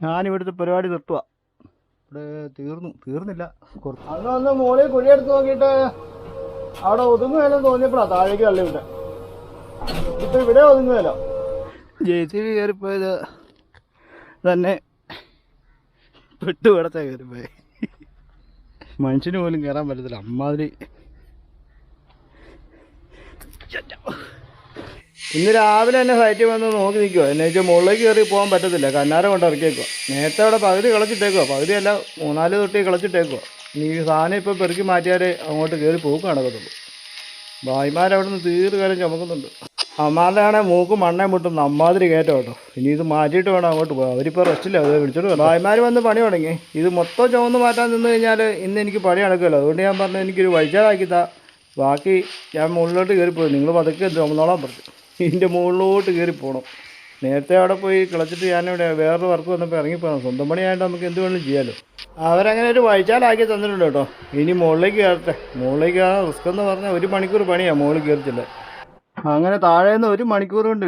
ഞാനിവിടുത്തെ പരിപാടി നിർത്തുക. ഇവിടെ തീർന്നില്ല. അന്ന് മോളിൽ കുഴിയെടുത്ത് നോക്കിയിട്ട് അവിടെ ഒതുങ്ങുകയെല്ലാം തോന്നിയപ്പോഴാണ് താഴേക്ക് തള്ളിവിട്ടെ. ഇപ്പൊ ഇവിടെ ഒതുങ്ങുകയല്ലോ. JCB കയറിപ്പോയത് തന്നെ പെട്ടുകിടച്ചാ കയറിപ്പോയി. മനുഷ്യന് പോലും കയറാൻ പറ്റത്തില്ല, അമ്മാതിരി. ഇന്ന് രാവിലെ തന്നെ സൈറ്റിൽ വന്ന് നോക്കി നിൽക്കുമോ. എന്നു വെച്ചാൽ മുകളിലേക്ക് കയറി പോകാൻ പറ്റത്തില്ല, കന്നാര കൊണ്ട് ഇറക്കിയേക്കുക. നേരത്തെ അവിടെ പകുതി കളിച്ചിട്ടേക്കുക, പകുതിയല്ല 3-4 തൊട്ടി കളിച്ചിട്ടേക്കുക. ഈ സാധനം ഇപ്പോൾ പെറുക്കി മാറ്റിയാൽ അങ്ങോട്ട് കയറി പോക്ക് നടക്കത്തുള്ളൂ. ഭായിമാരവിടെ നിന്ന് തീർക്കാലം ചുമക്കുന്നുണ്ട്. അമ്മാരുടെ ആണെങ്കിൽ മൂക്ക് മണ്ണേ മുട്ടും, അമ്മാതിരി കയറ്റം കേട്ടോ. ഇനി ഇത് മാറ്റിയിട്ട് വേണം അങ്ങോട്ട് പോകാം. അവരിപ്പോൾ റെസ്റ്റില്ല, അത് വിളിച്ചോട്ട് വേണം. ഭായിമാർ വന്ന് പണി തുടങ്ങി. ഇത് മൊത്തം ചുമന്ന് മാറ്റാൻ നിന്ന് കഴിഞ്ഞാൽ ഇന്ന് എനിക്ക് പണി നടക്കുമല്ലോ. അതുകൊണ്ട് ഞാൻ പറഞ്ഞു എനിക്കൊരു വഴിച്ചാലാക്കിത്താ, ബാക്കി ഞാൻ മുകളിലോട്ട് കയറിപ്പോയി, നിങ്ങൾ പതുക്കെ ചുമന്നോളാൻ പറഞ്ഞു. ഇതിൻ്റെ മുകളിലോട്ട് കയറി പോകണം. നേരത്തെ അവിടെ പോയി കളിച്ചിട്ട് ഞാനിവിടെ വേറൊരു വർക്ക് വന്നപ്പോൾ ഇറങ്ങിപ്പോകണം. സ്വന്തം പണിയായിട്ട് നമുക്ക് എന്ത് വേണമെങ്കിലും ചെയ്യാമല്ലോ. അവരങ്ങനെ ഒരു വഴിച്ചാലാക്കി തന്നിട്ടുണ്ട് കേട്ടോ. ഇനി മുകളിലേക്ക് കയറട്ടെ. മുകളിലേക്ക് കയറാൻ റിസ്ക് എന്ന് പറഞ്ഞാൽ 1 മണിക്കൂർ പണിയാണ് മുകളിൽ കയറിച്ചില്ല. അങ്ങനെ താഴേന്ന് 1 മണിക്കൂർ കൊണ്ട്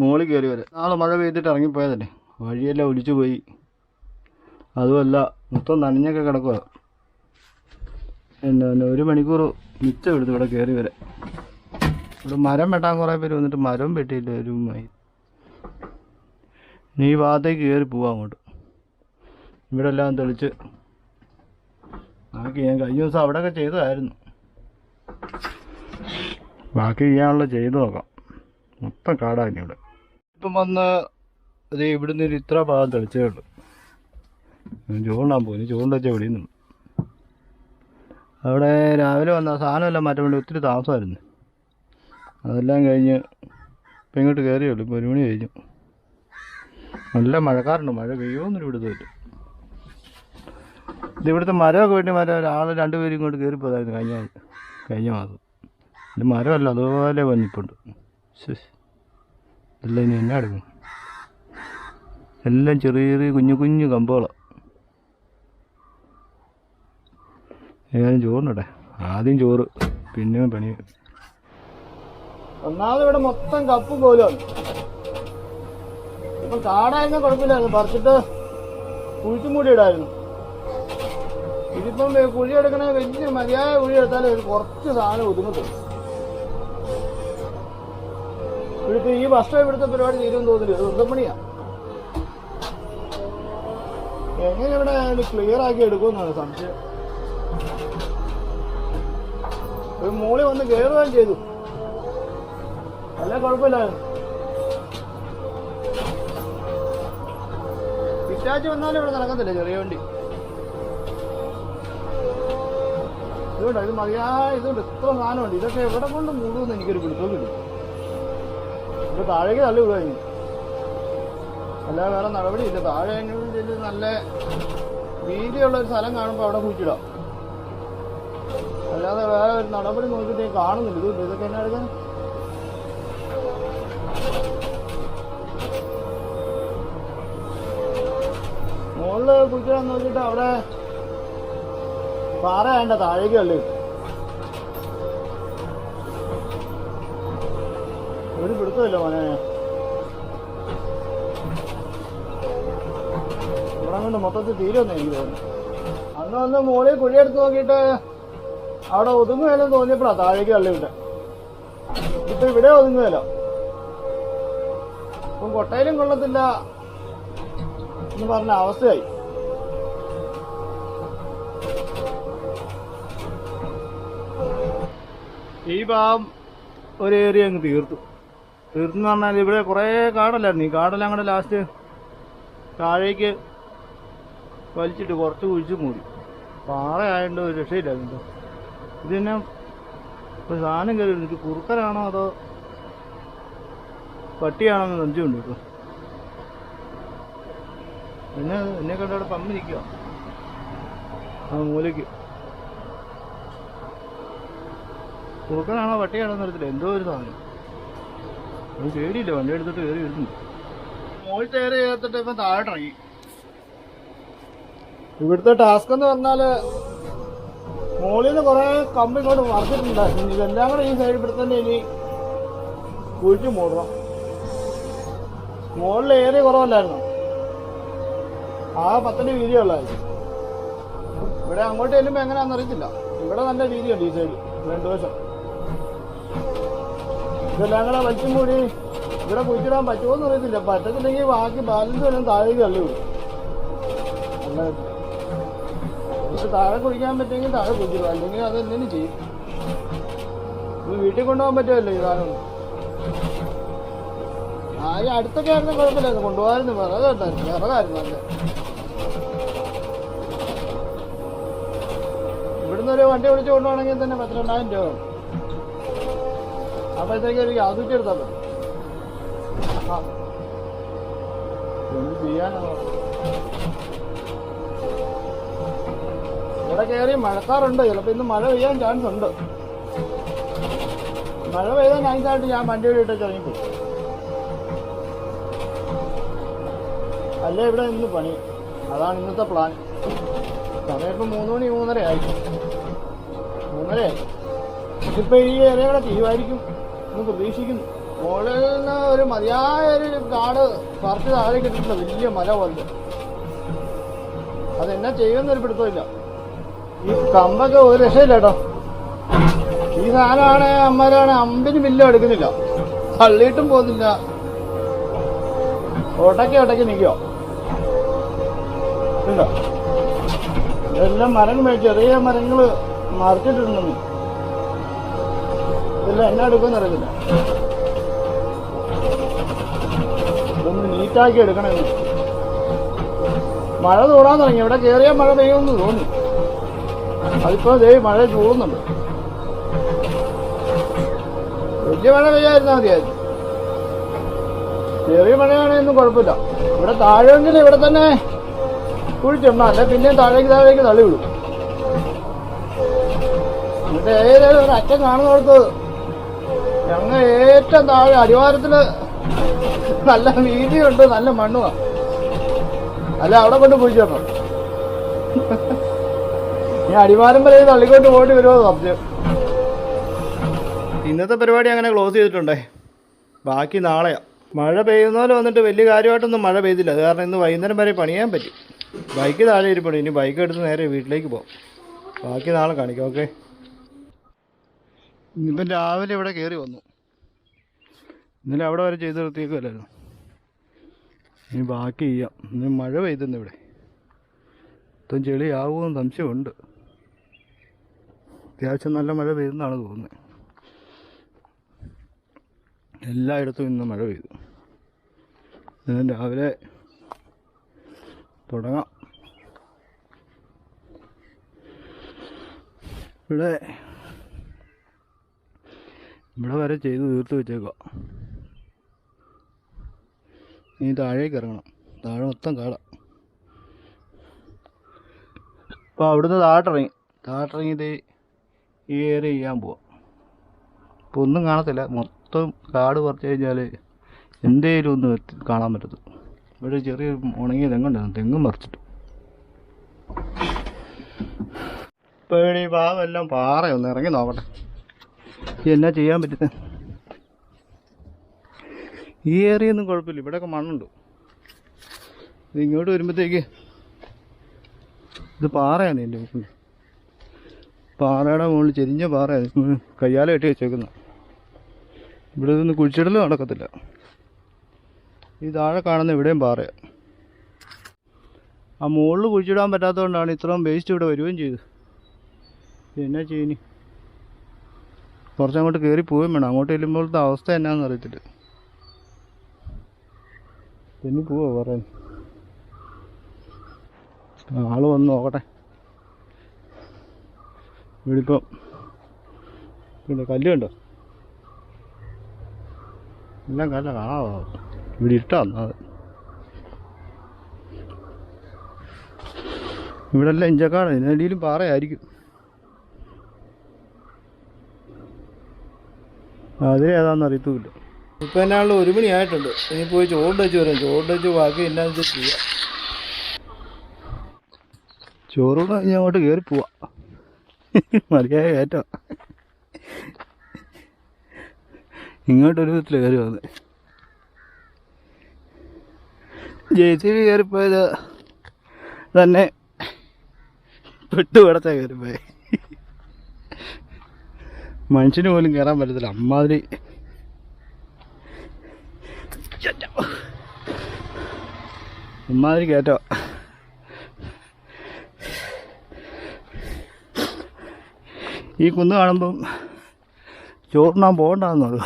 മുകളിൽ കയറി വരെ. നാളെ മഴ പെയ്തിട്ട് ഇറങ്ങിപ്പോയതല്ലേ, വഴിയെല്ലാം ഒലിച്ചു പോയി. അതുമല്ല മൊത്തം നനഞ്ഞൊക്കെ കിടക്കുക. പിന്നെ 1 മണിക്കൂർ മിച്ചം എടുത്ത് ഇവിടെ കയറി വരെ. ഇവിടെ മരം വെട്ടാൻ കുറേ പേര് വന്നിട്ട് മരവും വെട്ടിയില്ല. നീ ഈ ഭാഗത്തേക്ക് കയറി പോവാം അങ്ങോട്ട്. ഇവിടെ എല്ലാം തെളിച്ച് ബാക്കി ഞാൻ കഴിഞ്ഞ ദിവസം അവിടെയൊക്കെ ചെയ്തതായിരുന്നു. ബാക്കി ചെയ്യാനുള്ള ചെയ്ത് നോക്കാം. മൊത്തം കാടാണ് ഇവിടെ. ഇപ്പം വന്ന് ഇത് ഇവിടുന്ന് ഒരു ഇത്ര ഭാഗം തെളിച്ചേ ഉള്ളൂ. ചൂണ്ടാൻ പോയി, ചൂണ്ട വെച്ചാൽ വിളിയുന്നുള്ളൂ. അവിടെ രാവിലെ വന്ന സാധനമെല്ലാം മാറ്റാൻ വേണ്ടി ഒത്തിരി താമസമായിരുന്നു. അതെല്ലാം കഴിഞ്ഞ് ഇപ്പം ഇങ്ങോട്ട് കയറിയുള്ളൂ. ഇപ്പോൾ 1 മണി കഴിഞ്ഞു. നല്ല മഴക്കാറുണ്ട്. മഴ പെയ്യുമെന്നൊരു ഇവിടുത്തെ വരും. ഇതിവിടുത്തെ മരമൊക്കെ വേണ്ടി ഒരാൾ 2 പേരും ഇങ്ങോട്ട് കയറിപ്പോയതായിരുന്നു കഴിഞ്ഞ മാസം. ഇത് മരമല്ല, അതുപോലെ വന്നിപ്പുണ്ട്. എല്ലാം ഇനി എന്നാ എടുക്കും. എല്ലാം ചെറിയ കുഞ്ഞു കമ്പുകളാണ്. ഏതായാലും ചോറിനിടെ, ആദ്യം ചോറ് പിന്നെ പണി. ഒന്നാമത് ഇവിടെ മൊത്തം കപ്പ് പോലും. ഇപ്പം കാടായിരുന്ന കുഴപ്പമില്ലായിരുന്നു, പറിച്ചിട്ട് കുഴിച്ചും കൂടി ഇടായിരുന്നു. ഇതിപ്പം കുഴിയെടുക്കണ വലിയ മതിയായ കുഴിയെടുത്താൽ ഒരു കുറച്ച് സാധനം ഒതുങ്ങത്തുള്ളൂ. ഇവിടുത്തെ ഈ വർഷം ഇവിടുത്തെ പരിപാടി തീരുമെന്ന് തോന്നില്ല. ഇത് സ്വന്തം പണിയാ. എങ്ങനെ ഇവിടെ ക്ലിയർ ആക്കി എടുക്കുമെന്നാണ് സംശയം. ഒരു മോളി വന്ന് കയറുകയും ചെയ്തു, അല്ല കുഴപ്പമില്ലായിരുന്നു. പിറ്റാച്ച് വന്നാലും ഇവിടെ നടക്കത്തില്ല, ചെറിയ വണ്ടി. ഇതുകൊണ്ട് ഇത് മതിയായ ഇതുകൊണ്ട് ഇത്ര സാധനമുണ്ട്. ഇതൊക്കെ എവിടെ കൊണ്ട് മൂടുമെന്ന് എനിക്കൊരു പിടുത്തമില്ല. ഇത് താഴേക്ക് തള്ളി വിടുക. അല്ലാതെ വേറെ നടപടിയില്ല. താഴെ ചെല്ലി നല്ല വീതിയുള്ളൊരു സ്ഥലം കാണുമ്പോൾ അവിടെ കുഴിച്ചിടാം. അല്ലാതെ വേറെ ഒരു നടപടി നോക്കിയിട്ട് കാണുന്നില്ല. ഇതുണ്ട്, ഇതൊക്കെ എന്നാ എടുക്കാൻ. മുകളില് കുഴിച്ചിടാൻ നോക്കിയിട്ട് അവിടെ പാറ വേണ്ട, താഴേക്ക് തള്ളി കിട്ടും. ഒരു പിടുത്തമില്ല മോനെ. ഇവിടെ കൊണ്ട് മൊത്തത്തിൽ തീരുമെന്ന് എനിക്ക് തോന്നുന്നു. അന്ന് മുകളിൽ കുഴിയെടുത്ത് നോക്കിയിട്ട് അവിടെ ഒതുങ്ങുകയെല്ലാം തോന്നിയപ്പോഴാണ് താഴേക്ക് തള്ളി വിട്ടെ. ഇപ്പൊ ഇവിടെ ഒതുങ്ങുകയല്ലോ. ഇപ്പം കൊട്ടയിലും കൊള്ളത്തില്ല എന്ന് പറഞ്ഞ അവസ്ഥയായി. ഈ ഭാഗം ഒരു ഏരിയ അങ്ങ് തീർത്തെന്ന് പറഞ്ഞാൽ ഇവിടെ കുറേ കാടല്ലായിരുന്നു. ഈ കാടെല്ലാം കൂടെ ലാസ്റ്റ് താഴേക്ക് വലിച്ചിട്ട് കുറച്ച് കുഴിച്ച് മൂടി. പാറയായതുകൊണ്ട് ഒരു രക്ഷയില്ലായിരുന്നു. ഇത് തന്നെ ഒരു സാധനം കയറി ഇത് കുറുക്കനാണോ അതോ പട്ടിയാണോ എന്ന് സംശയമുണ്ട്. ഇപ്പോൾ എന്നെ കണ്ട് അവിടെ പമ്പ് നിൽക്കുക ആ മൂലയ്ക്ക്. കുറുക്കനാണോ പട്ടിയാണോ എന്ന് അറിയത്തില്ല, എന്തോ ഒരു സാധനം. അത് പേടിയില്ല, വണ്ടി എടുത്തിട്ട് കയറി വരുന്നു. മോൾ കയറി ചേർത്തിട്ട് ഇപ്പം താഴോട്ടിറങ്ങി. ഇവിടുത്തെ ടാസ്ക് എന്ന് പറഞ്ഞാൽ മോളിൽ നിന്ന് കുറേ കമ്പ് ഇങ്ങോട്ട് മറിച്ചിട്ടുണ്ടായിരുന്നു. ഇതെല്ലാം കൂടെ ഈ സൈഡ് ഇവിടെ തന്നെ ഇനി കുഴിച്ച് മൂടണം. മുകളിൽ ഏരിയ കുറവല്ലായിരുന്നു. ആ 10 അടി വീതിയുള്ളതായിരിക്കും. ഇവിടെ അങ്ങോട്ട് ചെല്ലുമ്പോൾ എങ്ങനെയാണെന്ന് അറിയത്തില്ല. ഇവിടെ നല്ല വീതിയുണ്ട് ഈ സൈഡ് 2 വശം. ഇതെല്ലാം കൂടെ വലിച്ചും കൂടി ഇവിടെ കുഴിച്ചിടാൻ പറ്റുമോ എന്ന് അറിയത്തില്ല. പറ്റത്തില്ലെങ്കിൽ ബാക്കി ബാലൻസ് വല്ലതും താഴേക്ക് തള്ളി വിടും. പക്ഷെ താഴെ കുഴിക്കാൻ പറ്റുമെങ്കിൽ താഴെ കുഴിച്ചിടും, അല്ലെങ്കിൽ അത് എന്തെങ്കിലും ചെയ്യും. ഇത് വീട്ടിൽ കൊണ്ടുപോകാൻ പറ്റുമല്ലോ ഈ സാധനം. ഈ അടുത്തൊക്കെ ആയിരുന്നു കുഴപ്പമില്ലായിരുന്നു, കൊണ്ടുപോകാമായിരുന്നു. വിറകായിരുന്നു നല്ല. ഇവിടുന്ന് ഒരു വണ്ടി വിളിച്ച് കൊണ്ടുപോകണമെങ്കിൽ തന്നെ 12,000 രൂപ വേണം. അപ്പോഴത്തേക്ക് ഒരു യാതൊക്കെ എടുത്താൽ പറ്റും. എന്ത് ചെയ്യാനാണോ? ഇവിടെ കയറി മഴക്കാറുണ്ട്, ചിലപ്പോൾ ഇന്ന് മഴ പെയ്യാൻ ചാൻസ് ഉണ്ട്. മഴ പെയ്താൽ നൈസായിട്ട് ഞാൻ വണ്ടി ഇട്ട് ഇറങ്ങിപ്പോയി. അല്ലേ ഇവിടെ ഇന്ന് പണി. അതാണ് ഇന്നത്തെ പ്ലാൻ. സമയം ഇപ്പം 3 മണി 3:30 ആയി. 3:30 ആയി. ഇതിപ്പോൾ ഈ ഏരിയകളെ തീരുമാനിക്കും എന്ന് പ്രതീക്ഷിക്കുന്നു. മുകളിൽ നിന്ന് ഒരു മതിയായ ഒരു കാട് പറിച്ച് താഴെ കിട്ടിയിട്ടില്ല, വലിയ മല പോലെ. അതെന്നാ ചെയ്യുമെന്നൊരു പിടുത്തമില്ല. ഈ കമ്പൊക്കെ ഒരു രക്ഷയില്ല കേട്ടോ. ഈ സാധനമാണ് അമ്മരാണ് അമ്പിന് ബില്ലും എടുക്കുന്നില്ല, തള്ളിയിട്ടും പോകുന്നില്ല. ഒട്ടയ്ക്ക് നിൽക്കുമോ ഇല്ല. ഇതെല്ലാം മരങ്ങൾ ചെറിയ മരങ്ങൾ മറിച്ചിട്ടുണ്ടെന്ന്. ഇതെല്ലാം എന്നാ എടുക്കുമെന്ന് അറിയത്തില്ല. ഇതൊന്ന് നീറ്റാക്കി എടുക്കണമെന്ന്. മഴ തോടാൻ തുടങ്ങി. ഇവിടെ കയറിയ മഴ പെയ്യുമെന്ന് തോന്നി. അതിപ്പോൾ മഴ ചൂടുന്നുണ്ട്. വലിയ മഴ പെയ്യാതിരുന്നാൽ മതിയായിരുന്നു. ചെറിയ മഴയാണെന്നും കുഴപ്പമില്ല. ഇവിടെ താഴെങ്കിൽ ഇവിടെ തന്നെ കുഴിച്ചിടണം, അല്ലെ പിന്നെയും താഴേക്ക് തള്ളി വിടും. എന്നിട്ട് ഏതൊരു ഒരു അറ്റം കാണുന്നിടത്ത് ഞങ്ങൾ ഏറ്റവും താഴെ അടിവാരത്തിൽ നല്ല വീതിയുണ്ട്, നല്ല മണ്ണുമാണ്. അല്ല അവിടെ കൊണ്ട് കുഴിച്ചിടണം. ഈ അടിവാരം വരെ തള്ളിക്കൊണ്ട് പോയിട്ട് വരുമോ സംശയം. ഇന്നത്തെ പരിപാടി അങ്ങനെ ക്ലോസ് ചെയ്തിട്ടുണ്ടേ. ബാക്കി നാളെയാ. മഴ പെയ്യുന്നപോലെ വന്നിട്ട് വലിയ കാര്യമായിട്ടൊന്നും മഴ പെയ്തില്ല. അത് കാരണം ഇന്ന് വൈകുന്നേരം വരെ പണിയാൻ പറ്റും. ബൈക്ക് താഴെ ഇരിപ്പുണ്ട്. ഇനി ബൈക്ക് എടുത്ത് നേരെ വീട്ടിലേക്ക് പോകും. ബാക്കി നാളെ കാണിക്കാം. ഓക്കെ. ഇന്നിപ്പം രാവിലെ ഇവിടെ കയറി വന്നു. ഇന്നലെ അവിടെ വരെ ചെയ്ത് നിർത്തിയേക്കുമല്ലായിരുന്നു. ഇനി ബാക്കി ചെയ്യാം. ഇന്ന് മഴ പെയ്തെന്ന് ഇവിടെ. ഇപ്പം ചെളിയാവുമെന്ന് സംശയമുണ്ട്. അത്യാവശ്യം നല്ല മഴ പെയ്തെന്നാണ് തോന്നുന്നത്. എല്ലായിടത്തും ഇന്ന് മഴ പെയ്തു. ഇന്ന് രാവിലെ തുടങ്ങാം. ഇവിടെ വരെ ചെയ്ത് തീർത്ത് വെച്ചേക്കുക. ഇനി താഴേക്ക് ഇറങ്ങണം. താഴെ മൊത്തം കാടാം. അപ്പോൾ അവിടുന്ന് താട്ടിറങ്ങിയത് ഈ ഏരിയ ചെയ്യാൻ പോവാം. ഇപ്പോൾ ഒന്നും കാണത്തില്ല. മൊത്തം കാട് പറിച്ചു കഴിഞ്ഞാൽ എന്തേലും ഒന്ന് കാണാൻ പറ്റത്തു. ഇവിടെ ചെറിയ ഉണങ്ങിയ തെങ്ങുണ്ടായിരുന്നു, തെങ്ങും പറിച്ചിട്ടു. ഇപ്പോൾ ഇവിടെ ഈ ഭാഗമെല്ലാം പാറയൊന്ന് ഇറങ്ങി നോക്കട്ടെ എന്നാ ചെയ്യാൻ പറ്റുന്നത്. ഈ ഏരിയ ഒന്നും കുഴപ്പമില്ല, ഇവിടെയൊക്കെ മണ്ണുണ്ട്. ഇത് ഇങ്ങോട്ട് വരുമ്പോഴത്തേക്ക് ഇത് പാറയാണ്. എൻ്റെ പാറയുടെ മുകളിൽ ചെരിഞ്ഞ പാറയാണ്, കയ്യാല കെട്ടി വെച്ചേക്കുന്നത്. ഇവിടെ നിന്ന് കുഴിച്ചിടലും നടക്കത്തില്ല. ഈ താഴെ കാണുന്ന ഇവിടെയും പാറയാണ്. ആ മുകളിൽ കുഴിച്ചിടാൻ പറ്റാത്തതുകൊണ്ടാണ് ഇത്രയും വേസ്റ്റ് ഇവിടെ വരികയും ചെയ്തത്. എന്നാ ചെയ്യുനി? കുറച്ചങ്ങോട്ട് കയറി പോവുകയും വേണം. അങ്ങോട്ട് ചെല്ലുമ്പോഴത്തെ അവസ്ഥ എന്നാന്ന് അറിയത്തില്ല. പിന്നെ പോവോ പറയാൻ? ആൾ വന്ന് നോക്കട്ടെ. ഇവിടെ ഇപ്പം പിന്നെ കല്ല് കണ്ടോ? എല്ലാം കല്ല കാണാവോ? ഇവിടെ ഇട്ടാന്ന്. ഇവിടെ എല്ലാം ഇഞ്ചക്കാട്, ഇതിനടിയിലും പാറയായിരിക്കും. അതിലേതാണെന്ന് അറിയത്തുമില്ല. ഇപ്പം എന്നാണല്ലോ 1 മണി ആയിട്ടുണ്ട്. ഇനി പോയി ചോറ് വെച്ച് വരാം. ചോറ് വെച്ച് ബാക്കി എന്നാന്ന് വെച്ചാൽ ചെയ്യാം. ചോറൂടെ ഇനി അങ്ങോട്ട് കയറി പോവാം. മതിയായ കയറ്റം. ഇങ്ങോട്ടൊരു വിധത്തിൽ കയറി വന്നത്. JCB കയറിപ്പോയത് തന്നെ പെട്ടുപിടച്ച കയറിപ്പോയി. മനുഷ്യന് പോലും കയറാൻ പറ്റത്തില്ല, അമ്മാതിരി. അമ്മാതിരി കയറ്റോ. ഈ കുന്ന് കാണുമ്പം ചോറിനാൻ പോകണ്ടെന്നത്.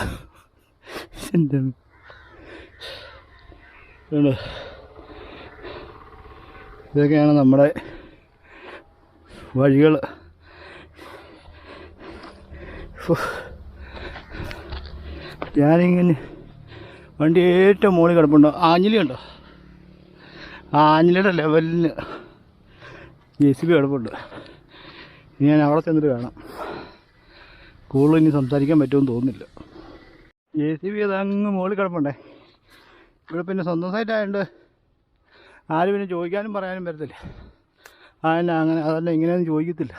ഇതൊക്കെയാണ് നമ്മുടെ വഴികൾ. ഞാനിങ്ങനെ വണ്ടി ഏറ്റവും മുകളിൽ കിടപ്പുണ്ടോ, ആഞ്ഞിലി ഉണ്ടോ, ആ ആഞ്ഞിലിയുടെ ലെവലിന് JCB കിടപ്പുണ്ട്. ഇനി ഞാൻ അവിടെ ചെന്നിട്ട് കാണാം. കൂടുതൽ ഇനി സംസാരിക്കാൻ പറ്റുമെന്ന് തോന്നുന്നില്ല. JCB അതങ്ങ് മുകളിൽ കിടപ്പുണ്ടേ. ഇവിടെ പിന്നെ സ്വന്തം സൈറ്റായതുകൊണ്ട് ആരും പിന്നെ ചോദിക്കാനും പറയാനും വരത്തില്ല. അതന്നെ അങ്ങനെ അതല്ല ഇങ്ങനെയൊന്നും ചോദിക്കത്തില്ല.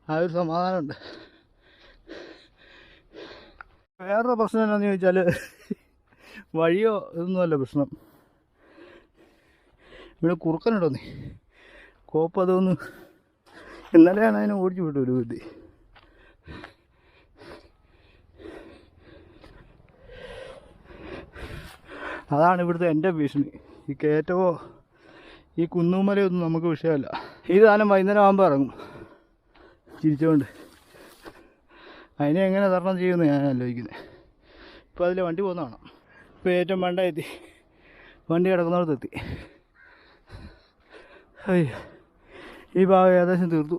ആ ഒരു സമാധാനമുണ്ട്. വേറൊരു പ്രശ്നം എന്താണെന്ന് ചോദിച്ചാൽ വഴിയോ ഇതൊന്നുമല്ല പ്രശ്നം. ഇവിടെ കുറുക്കനുണ്ടോന്നേ, കോപ്പ് അതൊന്ന് ഇന്നലെയാണ് അതിനെ ഓടിച്ചു വിട്ടു ഒരു ബുദ്ധി. അതാണ് ഇവിടുത്തെ എൻ്റെ ഭീഷണി. ഈ കയറ്റമോ ഈ കുന്നുമലയൊന്നും നമുക്ക് വിഷയമല്ല. ഈ സാധനം വൈകുന്നേരം ആകുമ്പോൾ ഇറങ്ങും ചിരിച്ചുകൊണ്ട്. അതിനെ എങ്ങനെ തരണം ചെയ്യുമെന്ന് ഞാൻ ആലോചിക്കുന്നത്. ഇപ്പോൾ അതിൽ വണ്ടി പോകുന്നതാണ്. ഇപ്പോൾ ഏറ്റവും മണ്ട എത്തി, വണ്ടി കിടക്കുന്നിടത്തെത്തി. അയ്യോ, ഈ ഭാഗം ഏകദേശം തീർത്തു.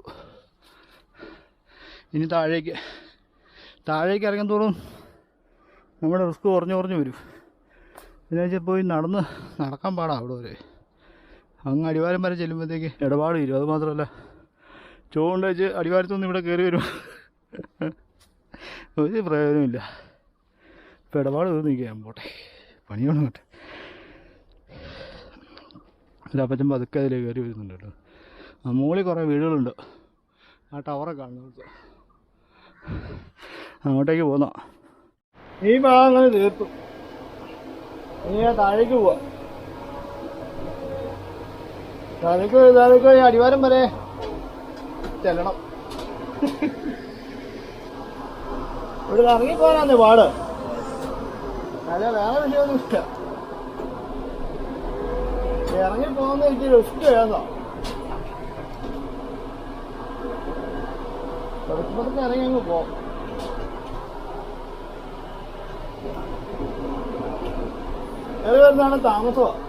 ഇനി താഴേക്ക് ഇറങ്ങും തോറും നമ്മുടെ റിസ്ക് കുറഞ്ഞു വരും. പിന്നെ വെച്ചാൽ പോയി നടക്കാൻ പാടാം. അവിടെ വരെ അങ്ങ് അടിവാരം വരെ ചെല്ലുമ്പോഴത്തേക്ക് ഇടപാട് വരും. അത് മാത്രമല്ല ചോണ്ട് വെച്ച് അടിവാരത്തൊന്നും ഇവിടെ കയറി വരും, ഒരു പ്രയോജനമില്ല. ഇപ്പോൾ ഇടപാട് നിൽക്കാൻ പോട്ടെ, പണിയോണം കേട്ടെ. ഒരു അപ്പച്ചൻ പതുക്കെ അതിൽ കയറി വരുന്നുണ്ട് കേട്ടോ. ആ മുകളിൽ കുറേ വീടുകളുണ്ട്, ആ ടവറൊക്കെ കാണുന്നത്. അങ്ങോട്ടേക്ക് പോന്നാ. ഈ ഭാഗങ്ങൾ തീർത്തു. ഇനി ഞാൻ താഴേക്ക് പോവാ. താഴേക്ക് അടിവാരം വരെ ചെല്ലണം. ഇവിടെ ഇറങ്ങിപ്പോകാനാന്നേ പാട്. അല്ല വേറെ വിഷയമൊന്നും ഇഷ്ട. ഇറങ്ങിപ്പോകുന്ന എനിക്ക് റിസ്ക് ഏതാ. പതുക്കെ ഇറങ്ങി അങ്ങ് പോവാം. ഏത് വരുന്നതാണ് താമസമാണ്.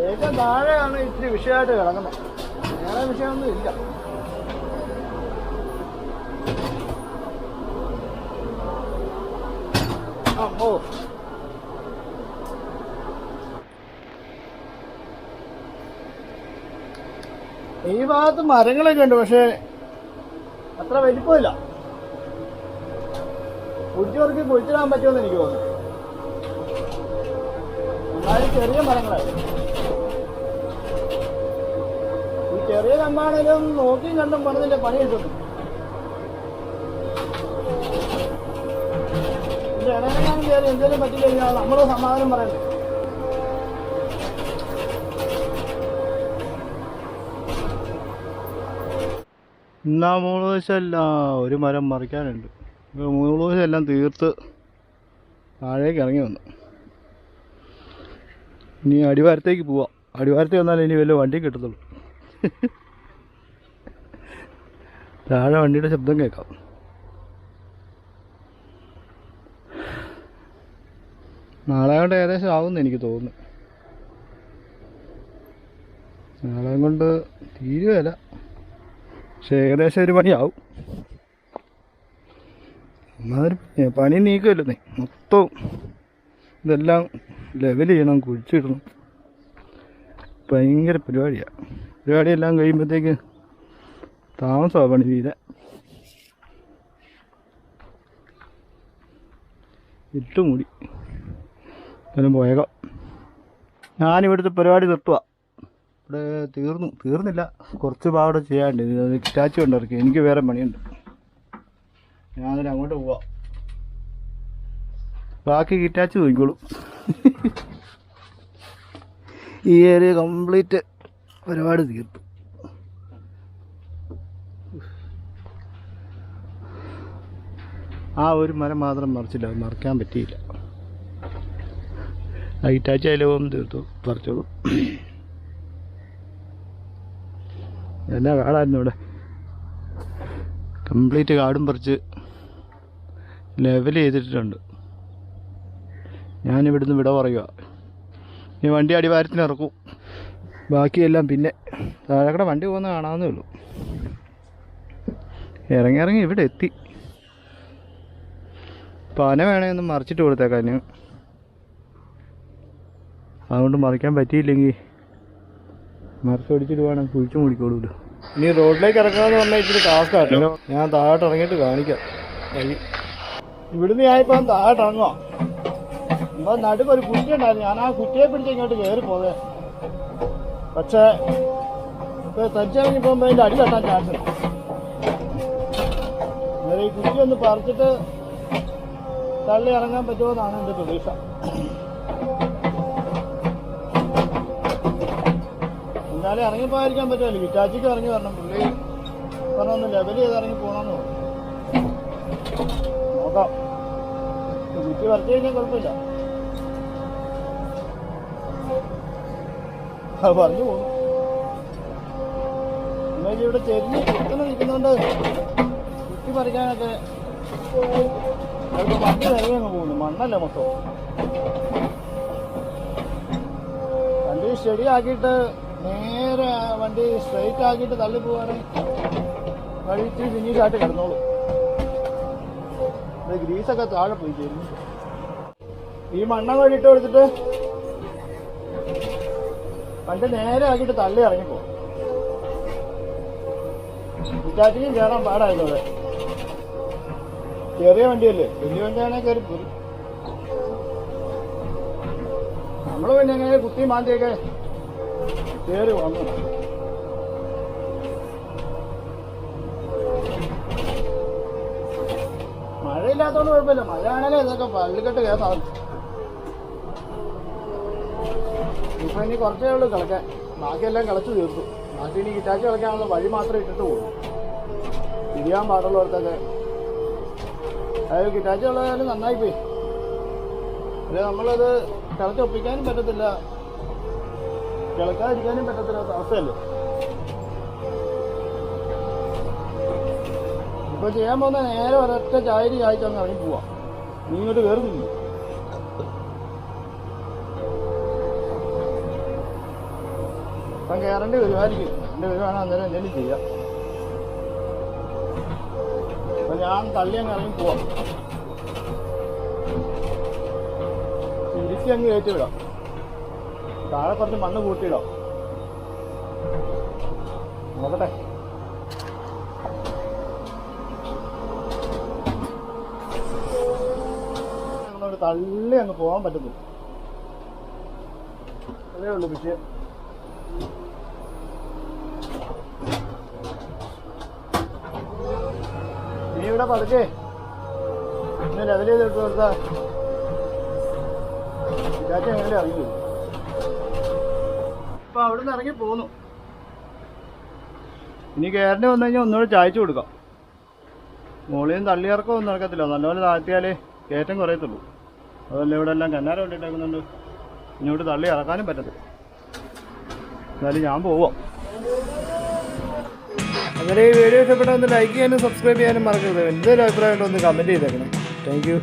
ഏറ്റവും താഴെയാണ് ഇത്തിരി വിഷയമായിട്ട് കിടക്കുന്നത്. വേറെ വിഷയമൊന്നും ഇല്ല. ഓ ഈ ഭാഗത്ത് മരങ്ങളൊക്കെ ഉണ്ട്, പക്ഷേ അത്ര വലിപ്പമില്ല. കുഴിച്ചിടാൻ പറ്റുമെന്ന് എനിക്ക് തോന്നുന്നു. എന്നാലും ചെറിയ മരങ്ങളാണ്. ഈ ചെറിയ കമ്പാണേലും നോക്കിയും കണ്ടും പണിതിന്റെ പണി കിട്ടുന്നു. ഇതിന്റെ ഇടയിലെങ്ങാനും കയറി എന്തെങ്കിലും പറ്റിക്കഴിഞ്ഞാൽ നമ്മള് സമാധാനം പറയണ്ടേ. എന്നാ മൂന്ന് ഒരു മരം മറിക്കാനുണ്ട്. മൂന്ന് എല്ലാം തീർത്ത് താഴേക്ക് ഇറങ്ങി വന്നു. ഇനി അടിവാരത്തേക്ക് പോവാം. അടിവാരത്തേക്ക് വന്നാൽ ഇനി വല്ല വണ്ടി കിട്ടത്തുള്ളൂ. താഴെ വണ്ടിയുടെ ശബ്ദം കേൾക്കാം. നാളെ കൊണ്ട് ഏകദേശം ആവുമെന്ന് എനിക്ക് തോന്നുന്നു. നാളെ കൊണ്ട് തീരുകയില്ല, പക്ഷെ ഏകദേശം ഒരു പണിയാവും. എന്നാലും പണി നീക്കുമല്ലേ, മൊത്തം ഇതെല്ലാം ലെവൽ ചെയ്യണം, കുഴിച്ചിടണം. ഭയങ്കര പരിപാടിയെല്ലാം കഴിയുമ്പോഴത്തേക്ക് താമസമാണ് പണി തീരെ. ഇട്ടുമൂടി എല്ലാം പോയേക്കാം. ഞാനിവിടുത്തെ പരിപാടി നിർത്തുക. ഇവിടെ തീർന്നില്ല, കുറച്ച് ഭാഗം ചെയ്യാനുണ്ട്. സ്റ്റാച്ചു കൊണ്ടിറക്കി, എനിക്ക് വേറെ പണിയുണ്ട്. ഞാനതിന് അങ്ങോട്ട് പോവാം. ബാക്കി കിറ്റാച്ച് നോക്കിക്കോളും. ഈ ഏരിയ കംപ്ലീറ്റ് പരിപാടി തീർത്തു. ആ ഒരു മരം മാത്രം മറിച്ചില്ല, അത് മറിക്കാൻ പറ്റിയില്ല. ആ ഇറ്റാച്ചി അതിലും തീർത്തു, പറിച്ചോളൂ. എന്നാ കാടായിരുന്നു ഇവിടെ. കംപ്ലീറ്റ് കാടും പറിച്ച് ലെവൽ ചെയ്തിട്ടുണ്ട്. ഞാനിവിടുന്ന് വിട പറയുക. ഈ വണ്ടി അടിവാരത്തിന് ഇറക്കും. ബാക്കിയെല്ലാം പിന്നെ താഴെക്കടെ വണ്ടി പോകുന്ന കാണാവുന്നേ ഉള്ളൂ. ഇറങ്ങി ഇവിടെ എത്തി. പന വേണമെങ്കിൽ ഒന്ന് മറിച്ചിട്ട് കൊടുത്തേക്കാൻ. അതുകൊണ്ട് മറിക്കാൻ പറ്റിയില്ലെങ്കിൽ മറിച്ചൊടിച്ചിട്ട് വേണം, കുഴിച്ചു മൂടിക്കോളൂല്ലോ. ഇനി റോഡിലേക്ക് ഇറക്കാമെന്ന് പറഞ്ഞാൽ ഇച്ചിരി ടാസ്ക്കാട്ടോ. ഞാൻ താഴോട്ട് ഇറങ്ങിയിട്ട് കാണിക്കാം വഴി. ഇവിടുന്ന് ഞാനിപ്പം താഴോട്ട് ഇറങ്ങുക. അപ്പോൾ നടുക്കൊരു കുറ്റി ഉണ്ടായിരുന്നു. ഞാൻ ആ കുറ്റിയെ പിടിച്ച് ഇങ്ങോട്ട് കയറി പോകേ. പക്ഷേ ഇപ്പോൾ തരിച്ചിറങ്ങി പോകുമ്പോൾ അതിൻ്റെ അടി തട്ടാൻ ചാൻസ് ഉണ്ട്. ഈ കുറ്റി ഒന്ന് പറിച്ചിട്ട് തള്ളി ഇറങ്ങാൻ പറ്റുമെന്നാണ് എൻ്റെ പ്രതീക്ഷ. എന്നാലും ഇറങ്ങിപ്പോയിരിക്കാൻ പറ്റുമല്ലോ. വിറ്റാച്ചിക്ക് ഇറങ്ങി വരണം. പുള്ളി പറഞ്ഞൊന്ന് ലെവൽ ചെയ്ത് ഇറങ്ങി പോകണമെന്ന് പറഞ്ഞു. നോക്കാം. കുറ്റി പറിച്ചു കഴിഞ്ഞാൽ കുഴപ്പമില്ല. അത് പറഞ്ഞു പോകുന്നു. എന്നാൽ ഇവിടെ ചെരിഞ്ഞ് കുത്തനെ നിൽക്കുന്നതുകൊണ്ട് കുറ്റി പറിക്കാനൊക്കെ ചിലപ്പോൾ വണ്ടി നിറയെ അങ്ങ് പോകുന്നു. മണ്ണല്ല മൊത്തം. വണ്ടി സ്റ്റഡി ആക്കിയിട്ട് നേരെ വണ്ടി സ്ട്രെയിറ്റ് ആക്കിയിട്ട് തള്ളി പോവാണെങ്കിൽ വഴി ഇച്ചിരി ഫിനിഷായിട്ട് കിടന്നോളൂ. ഗ്രീസൊക്കെ താഴെ പോയി ചേരുന്നു. ഈ മണ്ണ വഴിയിട്ട് കൊടുത്തിട്ട് വണ്ടി നേരെ ആക്കിയിട്ട് തള്ളി ഇറങ്ങിപ്പോ. വിറ്റാറ്റിക്കും കയറാൻ പാടായിരുന്നു. അവിടെ ചെറിയ വണ്ടിയല്ലേ, വലിയ വണ്ടിയാണെങ്കിൽ കയറി പോരും. നമ്മൾ പിന്നെ എങ്ങനെ കുത്തി മാന്തിയൊക്കെ കയറി വന്നു. മഴയില്ലാത്തതുകൊണ്ട് കുഴപ്പമില്ല. മഴ ആണേലും ഇതൊക്കെ പള്ളിക്കെട്ട് കയറാം. ഇപ്പൊ ഇനി കുറച്ചേ ഉള്ളൂ കളിക്കാൻ. ബാക്കിയെല്ലാം കളിച്ചു തീർത്തു. ബാക്കി ഇനി കിറ്റാച്ച് കളിക്കാനുള്ള വഴി മാത്രമേ ഇട്ടിട്ട് പോകും. തിരിയാൻ പാടുള്ളവർക്കൊക്കെ അതായത് കിറ്റാച്ച് ഉള്ളതായാലും നന്നായിപ്പോയി. അല്ലെ നമ്മളത് കളിച്ചൊപ്പിക്കാനും പറ്റത്തില്ല, കിളക്കാതിരിക്കാനും പറ്റത്തില്ലാത്ത അവസ്ഥയല്ലേ. ഇപ്പൊ ചെയ്യാൻ പോകുന്ന നേരെ ഒരൊറ്റ ചായരി ചായച്ചങ്ങ് ഇറങ്ങി പോവാം. നീ ഇങ്ങോട്ട് കയറുന്നില്ല. അപ്പം കയറേണ്ടി വരുമായിരിക്കും. എൻ്റെ വരുവാണെങ്കിൽ അന്നേരം എന്തെങ്കിലും ചെയ്യാം. അപ്പം ഞാൻ തള്ളി അങ്ങ് ഇറങ്ങി പോവാം. തിരിച്ച് അങ്ങ് കയറ്റി വിടാം. താഴെ കുറച്ച് മണ്ണ് കൂട്ടിയിടാം. നോക്കട്ടെ. അങ്ങോട്ട് തള്ളി അങ്ങ് പോകാൻ പറ്റത്തില്ല. അതേ ഉള്ളൂ വിഷയം. നീ ഇവിടെ പതുക്കെ ഇന്ന് ലെവൽ ചെയ്തിട്ട് കൊടുത്താ വിചാരിച്ച എങ്ങനെ ഇറങ്ങി വരും. ഇപ്പൊ അവിടുന്ന് ഇറങ്ങി പോന്നു. ഇനി കയറിന് വന്നു കഴിഞ്ഞാൽ ഒന്നുകൂടെ ചായച്ചു കൊടുക്കാം. മുകളിൽ നിന്ന് തള്ളിയിറക്കം ഒന്നും നടക്കത്തില്ല. നല്ലപോലെ താഴ്ത്തിയാലേ കയറ്റം കുറയത്തുള്ളൂ. അതല്ല ഇവിടെ എല്ലാം കന്നാര കൊണ്ടിട്ടേക്കുന്നുണ്ട്. ഇങ്ങോട്ട് തള്ളി ഇറക്കാനും പറ്റത്തില്ല. എന്നാലും ഞാൻ പോവാം. അങ്ങനെ ഈ വീഡിയോ ഇഷ്ടപ്പെട്ടാൽ ഒന്ന് ലൈക്ക് ചെയ്യാനും സബ്സ്ക്രൈബ് ചെയ്യാനും മറക്കരുത്. എന്തൊരു അഭിപ്രായം ഉണ്ടോ ഒന്ന് കമൻറ്റ് ചെയ്തേക്കണം. Thank you.